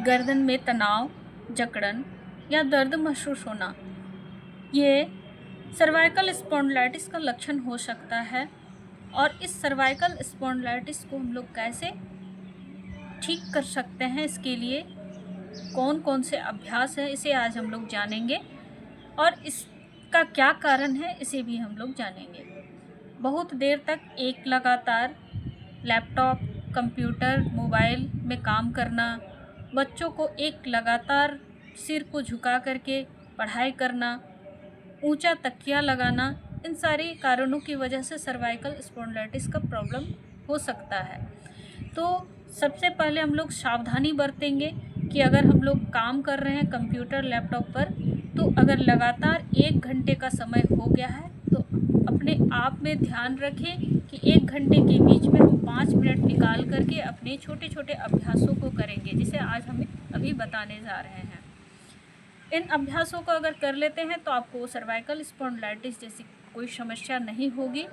गर्दन में तनाव, जकड़न या दर्द महसूस होना, ये सर्वाइकल स्पॉन्डिलाइटिस का लक्षण हो सकता है। और इस सर्वाइकल स्पॉन्डिलाइटिस को हम लोग कैसे ठीक कर सकते हैं, इसके लिए कौन कौन से अभ्यास हैं, इसे आज हम लोग जानेंगे। और इसका क्या कारण है, इसे भी हम लोग जानेंगे। बहुत देर तक एक लगातार लैपटॉप, कंप्यूटर, मोबाइल में काम करना, बच्चों को एक लगातार सिर को झुका करके पढ़ाई करना, ऊंचा तकिया लगाना, इन सारे कारणों की वजह से सर्वाइकल स्पॉन्डिलाइटिस का प्रॉब्लम हो सकता है। तो सबसे पहले हम लोग सावधानी बरतेंगे कि अगर हम लोग काम कर रहे हैं कंप्यूटर, लैपटॉप पर, तो अगर लगातार 1 घंटे का समय हो गया है तो अपने आप में ध्यान रखें कि 1 घंटे के बीच में हम 5 मिनट निकाल करके अपने छोटे छोटे अभ्यासों को करेंगे, जिसे आज हमें अभी बताने जा रहे हैं। इन अभ्यासों को अगर कर लेते हैं तो आपको सर्वाइकल स्पॉन्डिलाइटिस जैसी कोई समस्या नहीं होगी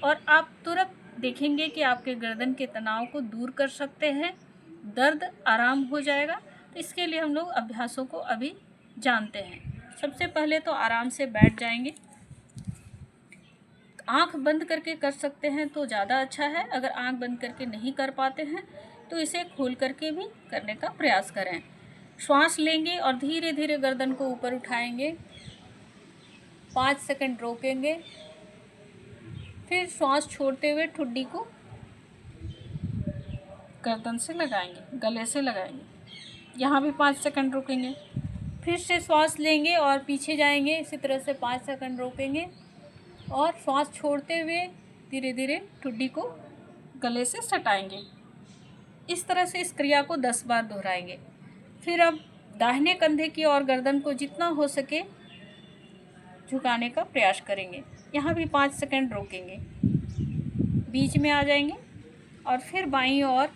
और आप तुरंत देखेंगे कि आपके गर्दन के तनाव को दूर कर सकते हैं, दर्द आराम हो जाएगा। तो इसके लिए हम लोग अभ्यासों को अभी जानते हैं। सबसे पहले तो आराम से बैठ जाएंगे, आंख बंद करके कर सकते हैं तो ज़्यादा अच्छा है। अगर आंख बंद करके नहीं कर पाते हैं तो इसे खोल करके भी करने का प्रयास करें। श्वास लेंगे और धीरे धीरे गर्दन को ऊपर उठाएंगे, 5 सेकंड रोकेंगे, फिर श्वास छोड़ते हुए ठुड्डी को गर्दन से लगाएंगे, गले से लगाएंगे, यहाँ भी 5 सेकंड रोकेंगे, फिर से श्वास लेंगे और पीछे जाएंगे, इसी तरह से 5 सेकंड रोकेंगे और श्वास छोड़ते हुए धीरे धीरे ठुड्डी को गले से सटाएंगे। इस तरह से इस क्रिया को 10 बार दोहराएंगे। फिर अब दाहिने कंधे की ओर गर्दन को जितना हो सके झुकाने का प्रयास करेंगे, यहाँ भी 5 सेकंड रोकेंगे, बीच में आ जाएंगे और फिर बाईं ओर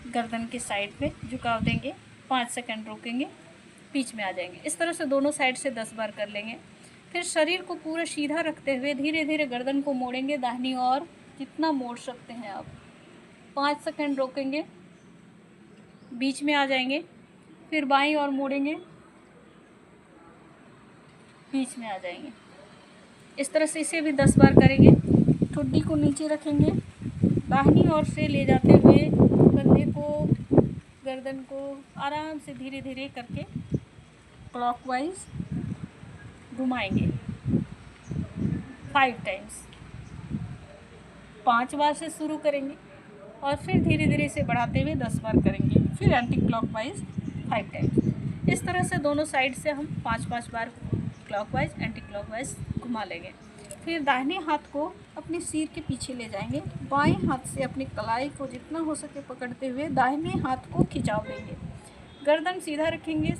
गर्दन के साइड पे झुकाव देंगे, 5 सेकंड रोकेंगे, बीच में आ जाएंगे। इस तरह से दोनों साइड से 10 बार कर लेंगे। फिर शरीर को पूरा सीधा रखते हुए धीरे धीरे गर्दन को मोड़ेंगे दाहिनी ओर, जितना मोड़ सकते हैं आप, 5 सेकंड रोकेंगे, बीच में आ जाएंगे, फिर बाईं ओर मोड़ेंगे, बीच में आ जाएंगे। इस तरह से इसे भी 10 बार करेंगे। ठुड्डी को नीचे रखेंगे, दाहिनी ओर से ले जाते हुए कंधे को, गर्दन को आराम से धीरे धीरे करके क्लॉकवाइज घुमाएंगे 5 टाइम्स। 5 बार से शुरू करेंगे और फिर धीरे धीरे इसे बढ़ाते हुए 10 बार करेंगे, फिर एंटी क्लॉकवाइज 5 टाइम्स। इस तरह से दोनों साइड से हम 5-5 बार क्लॉकवाइज, एंटी क्लॉकवाइज घुमा लेंगे। फिर दाहिने हाथ को अपने सिर के पीछे ले जाएंगे, बाएं हाथ से अपनी कलाई को जितना हो सके पकड़ते हुए दाहिने हाथ को खिंचाव देंगे, गर्दन सीधा रखेंगे,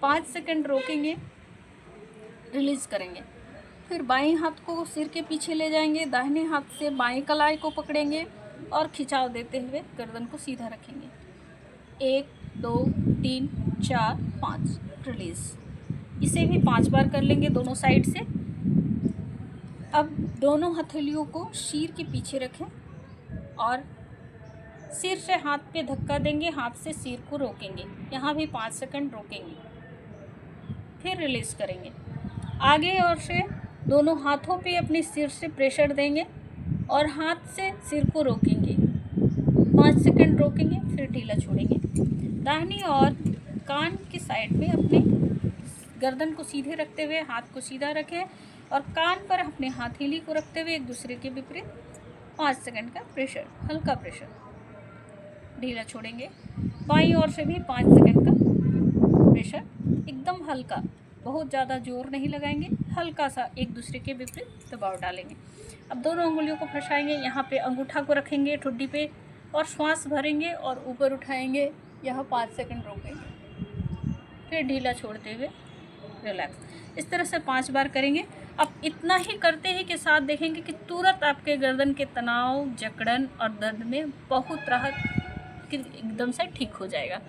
5 सेकंड रोकेंगे, रिलीज करेंगे। फिर बाएं हाथ को सिर के पीछे ले जाएंगे, दाहिने हाथ से बाएं कलाई को पकड़ेंगे और खिंचाव देते हुए गर्दन को सीधा रखेंगे। 1 2 3 4 5, रिलीज। इसे भी 5 बार कर लेंगे दोनों साइड से। अब दोनों हथेलियों को सिर के पीछे रखें और सिर से हाथ पे धक्का देंगे, हाथ से सिर को रोकेंगे, यहाँ भी 5 सेकंड रोकेंगे, फिर रिलीज करेंगे। आगे और से दोनों हाथों पे अपने सिर से प्रेशर देंगे और हाथ से सिर को रोकेंगे, 5 सेकंड रोकेंगे, फिर ढीला छोड़ेंगे। दाहिनी और कान की साइड में अपने गर्दन को सीधे रखते हुए हाथ को सीधा रखें और कान पर अपने हथेली को रखते हुए एक दूसरे के विपरीत 5 सेकंड का प्रेशर, हल्का प्रेशर, ढीला छोड़ेंगे। बाईं ओर से भी 5 सेकंड का प्रेशर, एकदम हल्का, बहुत ज़्यादा जोर नहीं लगाएंगे, हल्का सा एक दूसरे के विपरीत दबाव डालेंगे। अब दोनों उंगलियों को फंसाएंगे, यहाँ पे अंगूठा को रखेंगे ठुड्डी पे और श्वास भरेंगे और ऊपर उठाएंगे, यहाँ 5 सेकंड रोकेंगे, फिर ढीला छोड़ते हुए रिलैक्स। इस तरह से 5 बार करेंगे। अब इतना ही करते ही के साथ देखेंगे कि तुरंत आपके गर्दन के तनाव, जकड़न और दर्द में बहुत राहत, एकदम से ठीक हो जाएगा।